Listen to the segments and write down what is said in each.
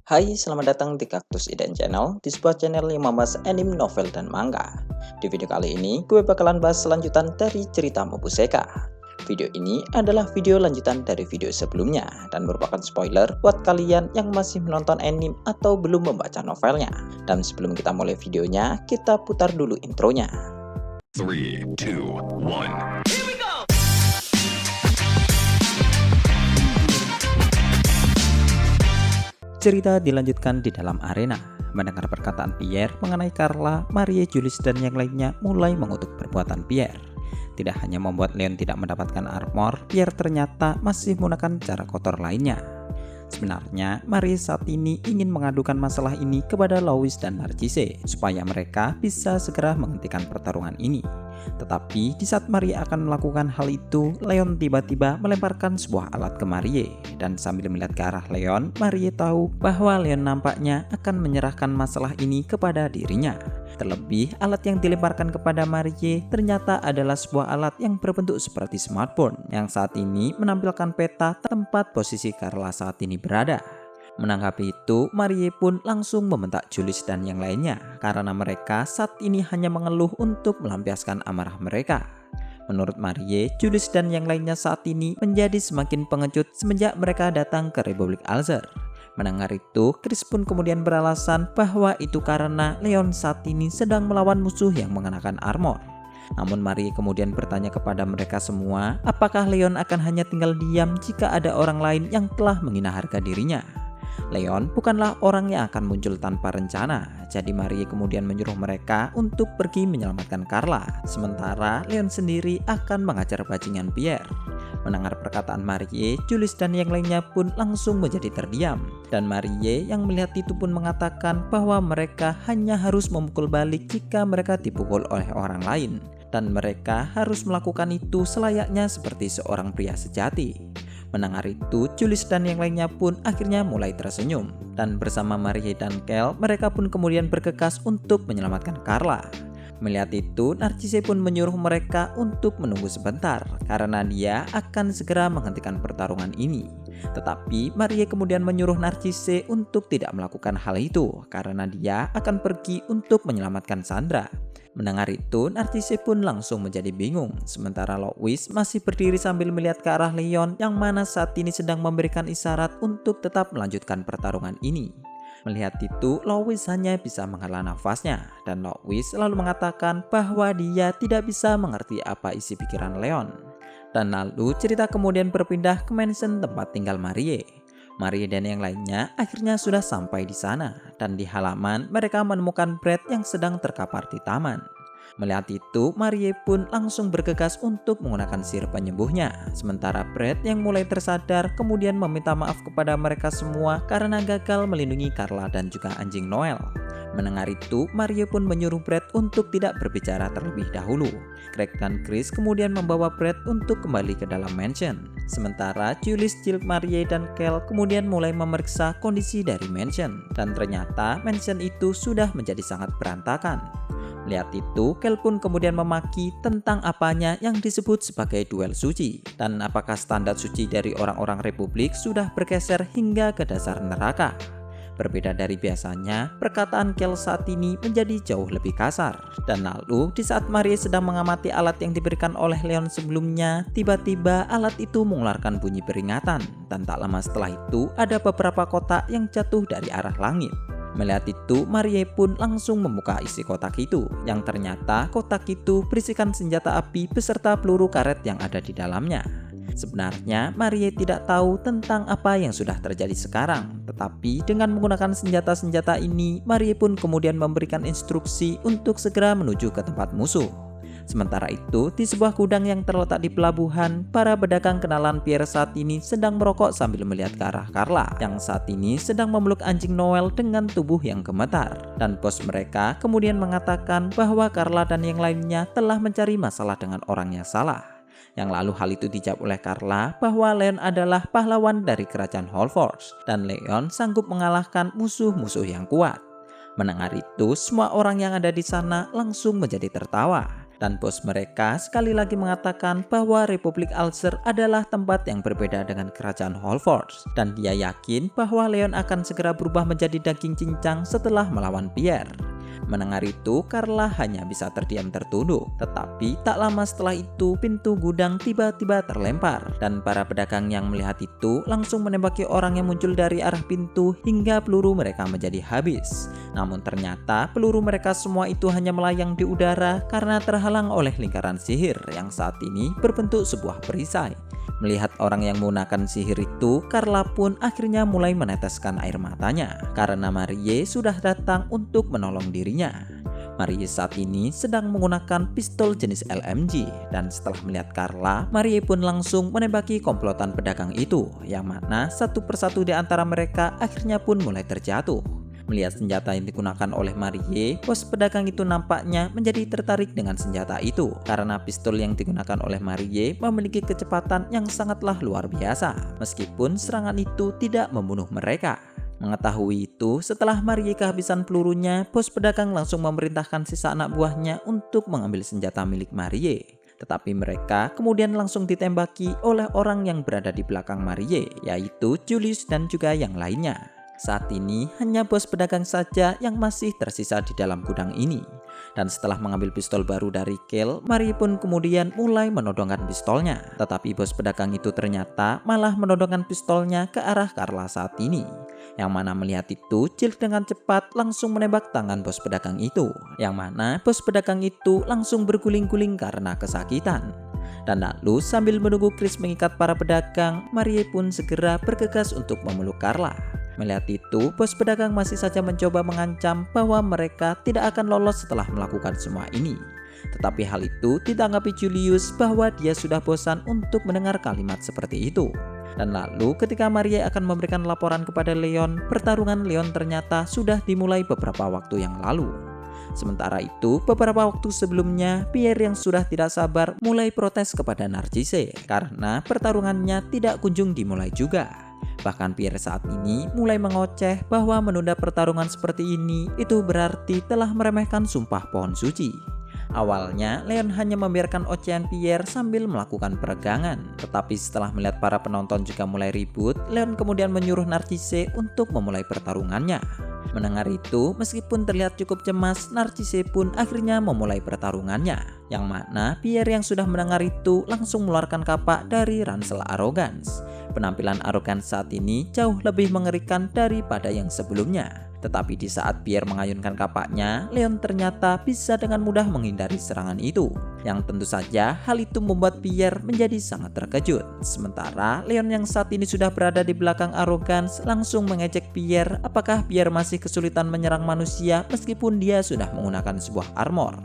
Hai, selamat datang di Kaktus Iden Channel, di sebuah channel yang membahas anime, novel, dan manga. Di video kali ini, gue bakalan bahas lanjutan dari cerita Mobuseka. Video ini adalah video lanjutan dari video sebelumnya, dan merupakan spoiler buat kalian yang masih menonton anime atau belum membaca novelnya. Dan sebelum kita mulai videonya, kita putar dulu intronya. 3, 2, 1. Cerita dilanjutkan di dalam arena. Mendengar perkataan Pierre mengenai Carla, Marie, Julius, dan yang lainnya mulai mengutuk perbuatan Pierre. Tidak hanya membuat Leon tidak mendapatkan armor, Pierre ternyata masih menggunakan cara kotor lainnya. Sebenarnya, Marie saat ini ingin mengadukan masalah ini kepada Louis dan Narcisse supaya mereka bisa segera menghentikan pertarungan ini. Tetapi di saat Marie akan melakukan hal itu, Leon tiba-tiba melemparkan sebuah alat ke Marie. Dan sambil melihat ke arah Leon, Marie tahu bahwa Leon nampaknya akan menyerahkan masalah ini kepada dirinya. Terlebih, alat yang dilemparkan kepada Marie ternyata adalah sebuah alat yang berbentuk seperti smartphone yang saat ini menampilkan peta tempat posisi Carla saat ini berada. Menanggapi itu, Marie pun langsung membentak Julius dan yang lainnya karena mereka saat ini hanya mengeluh untuk melampiaskan amarah mereka. Menurut Marie, Julius dan yang lainnya saat ini menjadi semakin pengecut semenjak mereka datang ke Republik Alzer. Mendengar itu, Chris pun kemudian beralasan bahwa itu karena Leon saat ini sedang melawan musuh yang mengenakan armor. Namun Marie kemudian bertanya kepada mereka semua, apakah Leon akan hanya tinggal diam jika ada orang lain yang telah menghina harga dirinya. Leon bukanlah orang yang akan muncul tanpa rencana, jadi Marie kemudian menyuruh mereka untuk pergi menyelamatkan Carla, sementara Leon sendiri akan mengajar bajingan Pierre. Mendengar perkataan Marie, Julius dan yang lainnya pun langsung menjadi terdiam, dan Marie yang melihat itu pun mengatakan bahwa mereka hanya harus memukul balik jika mereka dipukul oleh orang lain, dan mereka harus melakukan itu selayaknya seperti seorang pria sejati. Mendengar itu, Julius dan yang lainnya pun akhirnya mulai tersenyum. Dan bersama Marie dan Kel, mereka pun kemudian bergegas untuk menyelamatkan Carla. Melihat itu, Narcisse pun menyuruh mereka untuk menunggu sebentar karena dia akan segera menghentikan pertarungan ini. Tetapi Marie kemudian menyuruh Narcisse untuk tidak melakukan hal itu karena dia akan pergi untuk menyelamatkan Sandra. Mendengar itu, Narcisse pun langsung menjadi bingung, sementara Louis masih berdiri sambil melihat ke arah Leon yang mana saat ini sedang memberikan isyarat untuk tetap melanjutkan pertarungan ini. Melihat itu, Louis hanya bisa menghela nafasnya, dan Louis selalu mengatakan bahwa dia tidak bisa mengerti apa isi pikiran Leon. Dan lalu cerita kemudian berpindah ke mansion tempat tinggal Marie. Marie dan yang lainnya akhirnya sudah sampai di sana, dan di halaman mereka menemukan Brad yang sedang terkapar di taman. Melihat itu, Marie pun langsung bergegas untuk menggunakan sihir penyembuhnya. Sementara Brad yang mulai tersadar kemudian meminta maaf kepada mereka semua karena gagal melindungi Carla dan juga anjing Noel. Mendengar itu, Marie pun menyuruh Brad untuk tidak berbicara terlebih dahulu. Craig dan Chris kemudian membawa Brad untuk kembali ke dalam mansion. Sementara Julius, Jill, Marie, dan Kel kemudian mulai memeriksa kondisi dari mansion. Dan ternyata mansion itu sudah menjadi sangat berantakan. Melihat itu, Kel pun kemudian memaki tentang apanya yang disebut sebagai duel suci. Dan apakah standar suci dari orang-orang Republik sudah bergeser hingga ke dasar neraka. Berbeda dari biasanya, perkataan Kel saat ini menjadi jauh lebih kasar. Dan lalu, di saat Marie sedang mengamati alat yang diberikan oleh Leon sebelumnya, tiba-tiba alat itu mengeluarkan bunyi peringatan. Dan tak lama setelah itu, ada beberapa kotak yang jatuh dari arah langit. Melihat itu, Marie pun langsung membuka isi kotak itu, yang ternyata kotak itu berisikan senjata api beserta peluru karet yang ada di dalamnya. Sebenarnya Marie tidak tahu tentang apa yang sudah terjadi sekarang, tetapi dengan menggunakan senjata-senjata ini, Marie pun kemudian memberikan instruksi untuk segera menuju ke tempat musuh. Sementara itu, di sebuah gudang yang terletak di pelabuhan, para pedagang kenalan Pierre saat ini sedang merokok sambil melihat ke arah Carla, yang saat ini sedang memeluk anjing Noel dengan tubuh yang gemetar. Dan bos mereka kemudian mengatakan bahwa Carla dan yang lainnya telah mencari masalah dengan orang yang salah. Yang lalu hal itu dijawab oleh Carla bahwa Leon adalah pahlawan dari kerajaan Holforge, dan Leon sanggup mengalahkan musuh-musuh yang kuat. Mendengar itu, semua orang yang ada di sana langsung menjadi tertawa. Dan bos mereka sekali lagi mengatakan bahwa Republik Alzer adalah tempat yang berbeda dengan kerajaan Holford. Dan dia yakin bahwa Leon akan segera berubah menjadi daging cincang setelah melawan Pierre. Mendengar itu, Carla hanya bisa terdiam tertunduk. Tetapi tak lama setelah itu, pintu gudang tiba-tiba terlempar. Dan para pedagang yang melihat itu langsung menembaki orang yang muncul dari arah pintu hingga peluru mereka menjadi habis. Namun ternyata peluru mereka semua itu hanya melayang di udara karena terhalang oleh lingkaran sihir yang saat ini berbentuk sebuah perisai. Melihat orang yang menggunakan sihir itu, Carla pun akhirnya mulai meneteskan air matanya karena Marie sudah datang untuk menolong dirinya. Marie saat ini sedang menggunakan pistol jenis LMG dan setelah melihat Carla, Marie pun langsung menembaki komplotan pedagang itu, yang mana satu persatu di antara mereka akhirnya pun mulai terjatuh. Melihat senjata yang digunakan oleh Marie, bos pedagang itu nampaknya menjadi tertarik dengan senjata itu karena pistol yang digunakan oleh Marie memiliki kecepatan yang sangatlah luar biasa meskipun serangan itu tidak membunuh mereka. Mengetahui itu, setelah Marie kehabisan pelurunya, bos pedagang langsung memerintahkan sisa anak buahnya untuk mengambil senjata milik Marie. Tetapi mereka kemudian langsung ditembaki oleh orang yang berada di belakang Marie, yaitu Julius dan juga yang lainnya. Saat ini hanya bos pedagang saja yang masih tersisa di dalam gudang ini. Dan setelah mengambil pistol baru dari Kel, Marie pun kemudian mulai menodongkan pistolnya. Tetapi bos pedagang itu ternyata malah menodongkan pistolnya ke arah Carla saat ini. Yang mana melihat itu, Jill dengan cepat langsung menembak tangan bos pedagang itu. Yang mana bos pedagang itu langsung berguling-guling karena kesakitan. Dan lalu sambil menunggu Chris mengikat para pedagang, Marie pun segera bergegas untuk memeluk Carla. Melihat itu, bos pedagang masih saja mencoba mengancam bahwa mereka tidak akan lolos setelah melakukan semua ini. Tetapi hal itu ditanggapi Julius bahwa dia sudah bosan untuk mendengar kalimat seperti itu. Dan lalu ketika Marie akan memberikan laporan kepada Leon, pertarungan Leon ternyata sudah dimulai beberapa waktu yang lalu. Sementara itu, beberapa waktu sebelumnya, Pierre yang sudah tidak sabar mulai protes kepada Narcisse karena pertarungannya tidak kunjung dimulai juga. Bahkan Pierre saat ini mulai mengoceh bahwa menunda pertarungan seperti ini itu berarti telah meremehkan sumpah pohon suci. Awalnya Leon hanya membiarkan ocehan Pierre sambil melakukan peregangan. Tetapi setelah melihat para penonton juga mulai ribut, Leon kemudian menyuruh Narcisse untuk memulai pertarungannya. Mendengar itu, meskipun terlihat cukup cemas, Narcisse pun akhirnya memulai pertarungannya. Yang mana Pierre yang sudah mendengar itu langsung mengeluarkan kapak dari ransel Arrogance. Penampilan Arrogance saat ini jauh lebih mengerikan daripada yang sebelumnya. Tetapi di saat Pierre mengayunkan kapaknya, Leon ternyata bisa dengan mudah menghindari serangan itu. Yang tentu saja hal itu membuat Pierre menjadi sangat terkejut. Sementara Leon yang saat ini sudah berada di belakang Arrogance langsung mengejek Pierre apakah Pierre masih kesulitan menyerang manusia meskipun dia sudah menggunakan sebuah armor.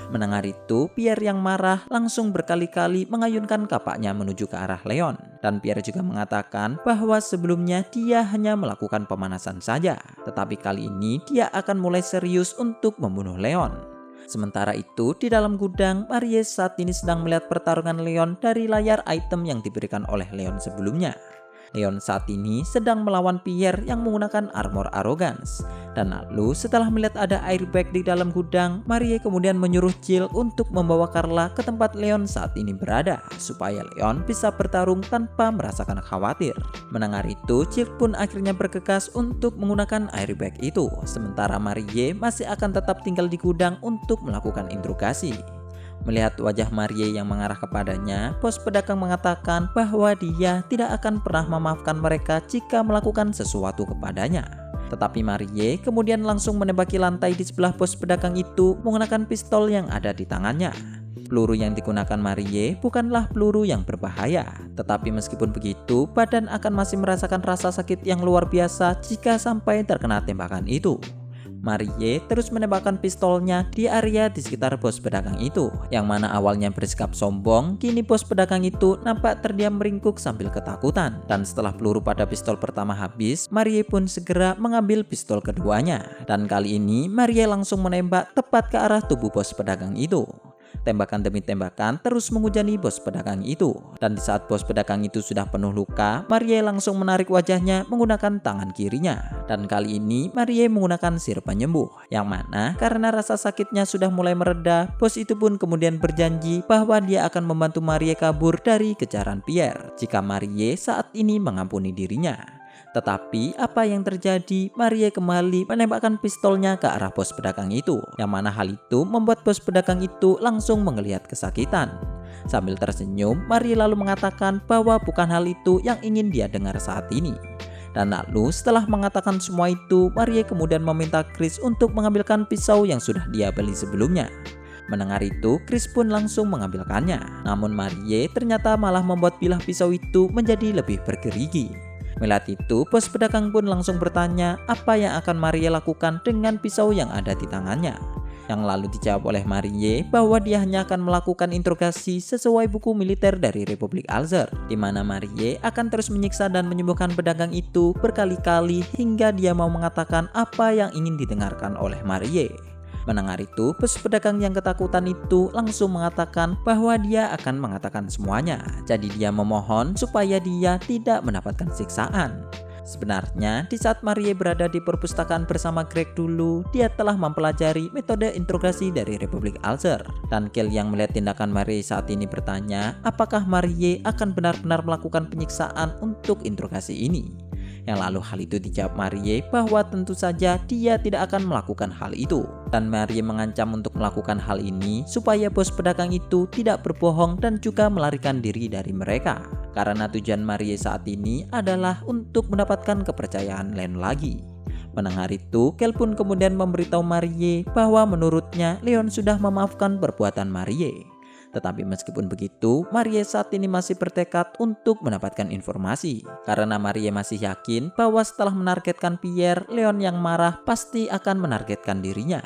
Mendengar itu, Pierre yang marah langsung berkali-kali mengayunkan kapaknya menuju ke arah Leon. Dan Pierre juga mengatakan bahwa sebelumnya dia hanya melakukan pemanasan saja. Tetapi kali ini dia akan mulai serius untuk membunuh Leon. Sementara itu, di dalam gudang, Marie saat ini sedang melihat pertarungan Leon dari layar item yang diberikan oleh Leon sebelumnya. Leon saat ini sedang melawan Pierre yang menggunakan armor Arrogance. Dan lalu setelah melihat ada airbag di dalam gudang, Marie kemudian menyuruh Jill untuk membawa Carla ke tempat Leon saat ini berada, supaya Leon bisa bertarung tanpa merasakan khawatir. Mendengar itu, Jill pun akhirnya bergegas untuk menggunakan airbag itu, sementara Marie masih akan tetap tinggal di gudang untuk melakukan interogasi. Melihat wajah Marie yang mengarah kepadanya, bos pedagang mengatakan bahwa dia tidak akan pernah memaafkan mereka jika melakukan sesuatu kepadanya. Tetapi Marie kemudian langsung menembaki lantai di sebelah bos pedagang itu menggunakan pistol yang ada di tangannya. Peluru yang digunakan Marie bukanlah peluru yang berbahaya, tetapi meskipun begitu, badan akan masih merasakan rasa sakit yang luar biasa jika sampai terkena tembakan itu. Marie terus menembakkan pistolnya di area di sekitar bos pedagang itu, yang mana awalnya bersikap sombong, kini bos pedagang itu nampak terdiam meringkuk sambil ketakutan. Dan setelah peluru pada pistol pertama habis, Marie pun segera mengambil pistol keduanya. Dan kali ini Marie langsung menembak tepat ke arah tubuh bos pedagang itu. Tembakan demi tembakan terus menghujani bos pedagang itu. Dan di saat bos pedagang itu sudah penuh luka, Marie langsung menarik wajahnya menggunakan tangan kirinya. Dan kali ini Marie menggunakan sirup penyembuh, yang mana karena rasa sakitnya sudah mulai mereda, bos itu pun kemudian berjanji bahwa dia akan membantu Marie kabur dari kejaran Pierre jika Marie saat ini mengampuni dirinya. Tetapi apa yang terjadi? Marie kembali menembakkan pistolnya ke arah bos pedagang itu, yang mana hal itu membuat bos pedagang itu langsung menggeliat kesakitan. Sambil tersenyum, Marie lalu mengatakan bahwa bukan hal itu yang ingin dia dengar saat ini. Dan lalu setelah mengatakan semua itu, Marie kemudian meminta Chris untuk mengambilkan pisau yang sudah dia beli sebelumnya. Mendengar itu, Chris pun langsung mengambilkannya. Namun Marie ternyata malah membuat bilah pisau itu menjadi lebih bergerigi. Melihat itu, bos pedagang pun langsung bertanya apa yang akan Marie lakukan dengan pisau yang ada di tangannya. Yang lalu dijawab oleh Marie bahwa dia hanya akan melakukan interogasi sesuai buku militer dari Republik Alzer, di mana Marie akan terus menyiksa dan menyembuhkan pedagang itu berkali-kali hingga dia mau mengatakan apa yang ingin didengarkan oleh Marie. Mendengar itu, bos pedagang yang ketakutan itu langsung mengatakan bahwa dia akan mengatakan semuanya. Jadi dia memohon supaya dia tidak mendapatkan siksaan. Sebenarnya, di saat Marie berada di perpustakaan bersama Greg dulu, dia telah mempelajari metode interogasi dari Republik Alzer. Dan Kel yang melihat tindakan Marie saat ini bertanya, apakah Marie akan benar-benar melakukan penyiksaan untuk interogasi ini? Yang lalu hal itu dijawab Marie bahwa tentu saja dia tidak akan melakukan hal itu. Dan Marie mengancam untuk melakukan hal ini supaya bos pedagang itu tidak berbohong dan juga melarikan diri dari mereka. Karena tujuan Marie saat ini adalah untuk mendapatkan kepercayaan Leon lagi. Mendengar itu, Kel pun kemudian memberitahu Marie bahwa menurutnya Leon sudah memaafkan perbuatan Marie. Tetapi meskipun begitu, Marie saat ini masih bertekad untuk mendapatkan informasi. Karena Marie masih yakin bahwa setelah menargetkan Pierre, Leon yang marah pasti akan menargetkan dirinya.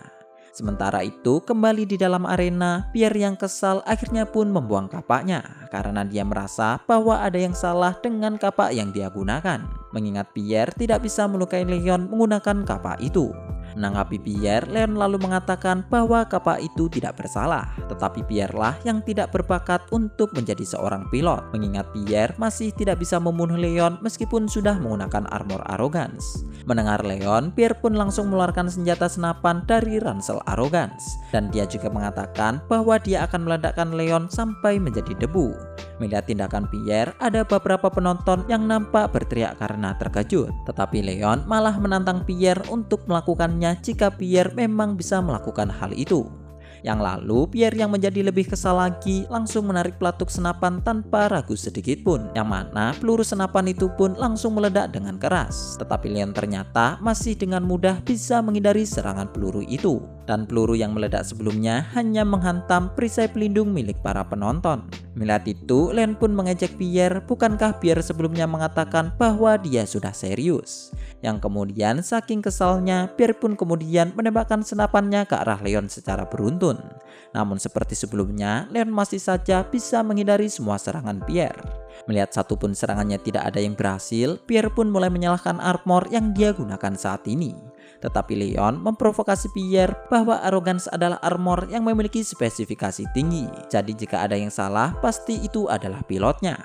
Sementara itu, kembali di dalam arena, Pierre yang kesal akhirnya pun membuang kapaknya karena dia merasa bahwa ada yang salah dengan kapak yang dia gunakan. Mengingat Pierre tidak bisa melukai Leon menggunakan kapak itu. Menanggapi Pierre, Leon lalu mengatakan bahwa kapak itu tidak bersalah. Tetapi Pierre lah yang tidak berbakat untuk menjadi seorang pilot. Mengingat Pierre masih tidak bisa membunuh Leon meskipun sudah menggunakan armor Arrogance. Mendengar Leon, Pierre pun langsung mengeluarkan senjata senapan dari ransel Arrogance. Dan dia juga mengatakan bahwa dia akan meledakkan Leon sampai menjadi debu. Melihat tindakan Pierre, ada beberapa penonton yang nampak berteriak karena terkejut. Tetapi Leon malah menantang Pierre untuk melakukannya jika Pierre memang bisa melakukan hal itu. Yang lalu Pierre yang menjadi lebih kesal lagi langsung menarik pelatuk senapan tanpa ragu sedikit pun, yang mana peluru senapan itu pun langsung meledak dengan keras. Tetapi Leon ternyata masih dengan mudah bisa menghindari serangan peluru itu, dan peluru yang meledak sebelumnya hanya menghantam perisai pelindung milik para penonton. Melihat itu, Leon pun mengejek Pierre. Bukankah Pierre sebelumnya mengatakan bahwa dia sudah serius? Yang kemudian saking kesalnya, Pierre pun kemudian menembakkan senapannya ke arah Leon secara beruntun. Namun seperti sebelumnya, Leon masih saja bisa menghindari semua serangan Pierre. Melihat satupun serangannya tidak ada yang berhasil, Pierre pun mulai menyalahkan armor yang dia gunakan saat ini. Tetapi Leon memprovokasi Pierre bahwa Arrogance adalah armor yang memiliki spesifikasi tinggi. Jadi jika ada yang salah, pasti itu adalah pilotnya.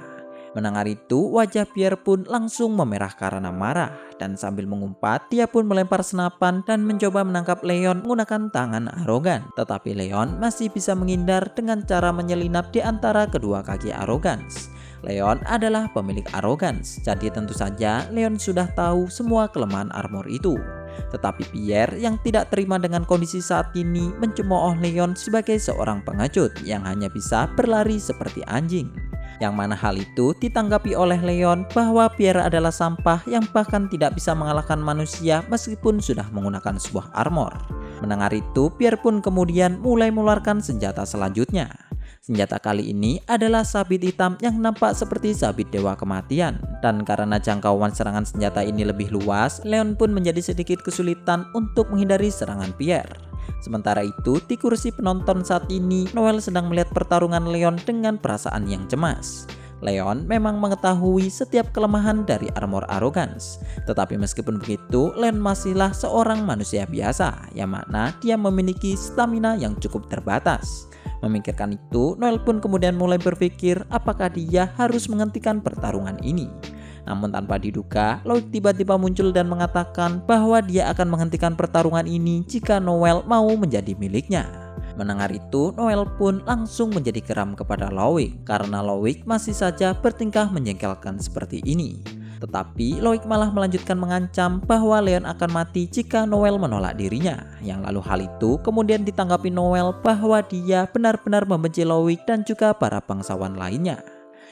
Mendengar itu, wajah Pierre pun langsung memerah karena marah. Dan sambil mengumpat, dia pun melempar senapan dan mencoba menangkap Leon menggunakan tangan Arrogance. Tetapi Leon masih bisa menghindar dengan cara menyelinap di antara kedua kaki Arrogance. Leon adalah pemilik Arrogance, jadi tentu saja Leon sudah tahu semua kelemahan armor itu. Tetapi Pierre yang tidak terima dengan kondisi saat ini mencemooh Leon sebagai seorang pengecut yang hanya bisa berlari seperti anjing. Yang mana hal itu ditanggapi oleh Leon bahwa Pierre adalah sampah yang bahkan tidak bisa mengalahkan manusia meskipun sudah menggunakan sebuah armor. Mendengar itu, Pierre pun kemudian mulai mengeluarkan senjata selanjutnya. Senjata kali ini adalah sabit hitam yang nampak seperti sabit dewa kematian. Dan karena jangkauan serangan senjata ini lebih luas, Leon pun menjadi sedikit kesulitan untuk menghindari serangan Pierre. Sementara itu, di kursi penonton saat ini, Noel sedang melihat pertarungan Leon dengan perasaan yang cemas. Leon memang mengetahui setiap kelemahan dari armor Arrogance. Tetapi meskipun begitu, Leon masihlah seorang manusia biasa, yang mana dia memiliki stamina yang cukup terbatas. Memikirkan itu, Noel pun kemudian mulai berpikir apakah dia harus menghentikan pertarungan ini. Namun tanpa diduga, Loik tiba-tiba muncul dan mengatakan bahwa dia akan menghentikan pertarungan ini jika Noel mau menjadi miliknya. Mendengar itu, Noel pun langsung menjadi geram kepada Loik karena Loik masih saja bertingkah menjengkelkan seperti ini. Tetapi Loik malah melanjutkan mengancam bahwa Leon akan mati jika Noel menolak dirinya. Yang lalu hal itu kemudian ditanggapi Noel bahwa dia benar-benar membenci Loik dan juga para bangsawan lainnya.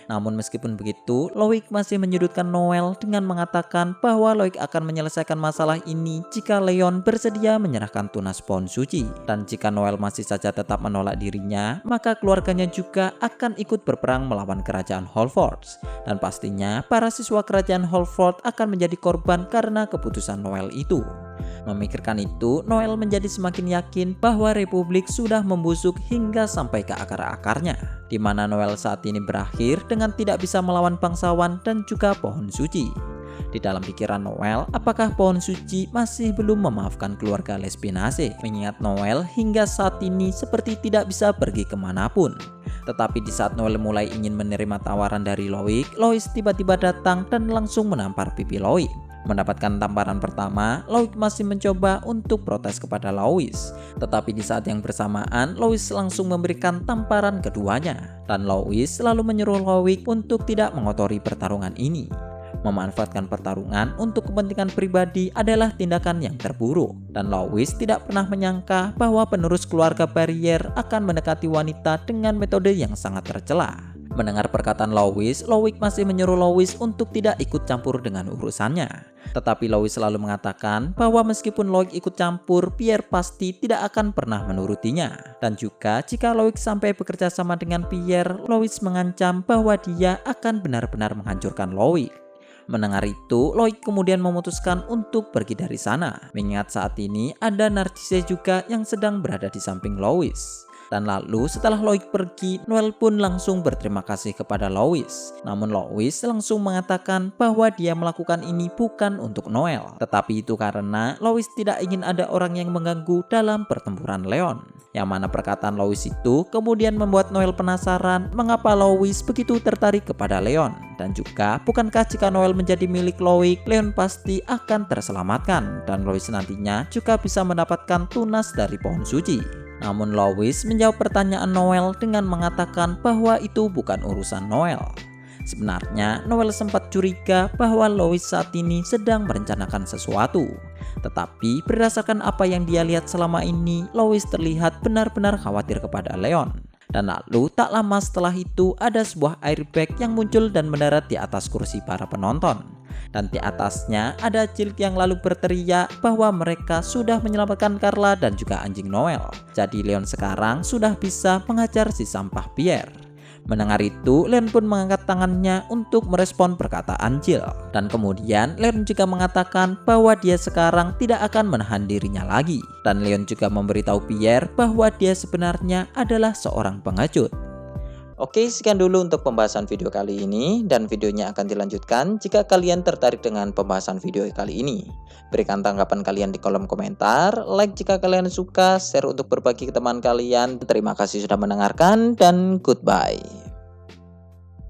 Namun meskipun begitu, Loik masih menyudutkan Noel dengan mengatakan bahwa Loik akan menyelesaikan masalah ini jika Leon bersedia menyerahkan tunas pohon suci. Dan jika Noel masih saja tetap menolak dirinya, maka keluarganya juga akan ikut berperang melawan kerajaan Holford. Dan pastinya para siswa kerajaan Holford akan menjadi korban karena keputusan Noel itu. Memikirkan itu, Noel menjadi semakin yakin bahwa Republik sudah membusuk hingga sampai ke akar-akarnya, di mana Noel saat ini berakhir dengan tidak bisa melawan bangsawan dan juga pohon suci. Di dalam pikiran Noel, apakah pohon suci masih belum memaafkan keluarga Lespinace? Mengingat Noel hingga saat ini seperti tidak bisa pergi kemanapun. Tetapi di saat Noel mulai ingin menerima tawaran dari Loik, Lois tiba-tiba datang dan langsung menampar pipi Loik. Mendapatkan tamparan pertama, Loik masih mencoba untuk protes kepada Lois. Tetapi di saat yang bersamaan, Lois langsung memberikan tamparan keduanya. Dan Lois selalu menyuruh Loik untuk tidak mengotori pertarungan ini. Memanfaatkan pertarungan untuk kepentingan pribadi adalah tindakan yang terburuk. Dan Lois tidak pernah menyangka bahwa penerus keluarga Barrier akan mendekati wanita dengan metode yang sangat tercela. Mendengar perkataan Lois, Loik masih menyuruh Lois untuk tidak ikut campur dengan urusannya. Tetapi Lois selalu mengatakan bahwa meskipun Loik ikut campur, Pierre pasti tidak akan pernah menurutinya. Dan juga jika Loik sampai bekerja sama dengan Pierre, Lois mengancam bahwa dia akan benar-benar menghancurkan Loik. Mendengar itu, Loik kemudian memutuskan untuk pergi dari sana. Mengingat saat ini ada Narcisse juga yang sedang berada di samping Lois. Dan lalu setelah Loik pergi, Noel pun langsung berterima kasih kepada Lois. Namun Lois langsung mengatakan bahwa dia melakukan ini bukan untuk Noel, tetapi itu karena Lois tidak ingin ada orang yang mengganggu dalam pertempuran Leon. Yang mana perkataan Lois itu kemudian membuat Noel penasaran mengapa Lois begitu tertarik kepada Leon. Dan juga bukankah jika Noel menjadi milik Loik, Leon pasti akan terselamatkan dan Lois nantinya juga bisa mendapatkan tunas dari pohon suci. Namun Lois menjawab pertanyaan Noel dengan mengatakan bahwa itu bukan urusan Noel. Sebenarnya Noel sempat curiga bahwa Lois saat ini sedang merencanakan sesuatu. Tetapi berdasarkan apa yang dia lihat selama ini, Lois terlihat benar-benar khawatir kepada Leon. Dan lalu tak lama setelah itu ada sebuah airbag yang muncul dan mendarat di atas kursi para penonton. Dan di atasnya ada Jill yang lalu berteriak bahwa mereka sudah menyelamatkan Carla dan juga anjing Noel. Jadi Leon sekarang sudah bisa menghajar si sampah Pierre. Mendengar itu, Leon pun mengangkat tangannya untuk merespon perkataan Jill. Dan kemudian Leon juga mengatakan bahwa dia sekarang tidak akan menahan dirinya lagi. Dan Leon juga memberitahu Pierre bahwa dia sebenarnya adalah seorang pengecut. Oke, sekian dulu untuk pembahasan video kali ini, dan videonya akan dilanjutkan jika kalian tertarik dengan pembahasan video kali ini. Berikan tanggapan kalian di kolom komentar, like jika kalian suka, share untuk berbagi ke teman kalian. Terima kasih sudah mendengarkan, dan goodbye.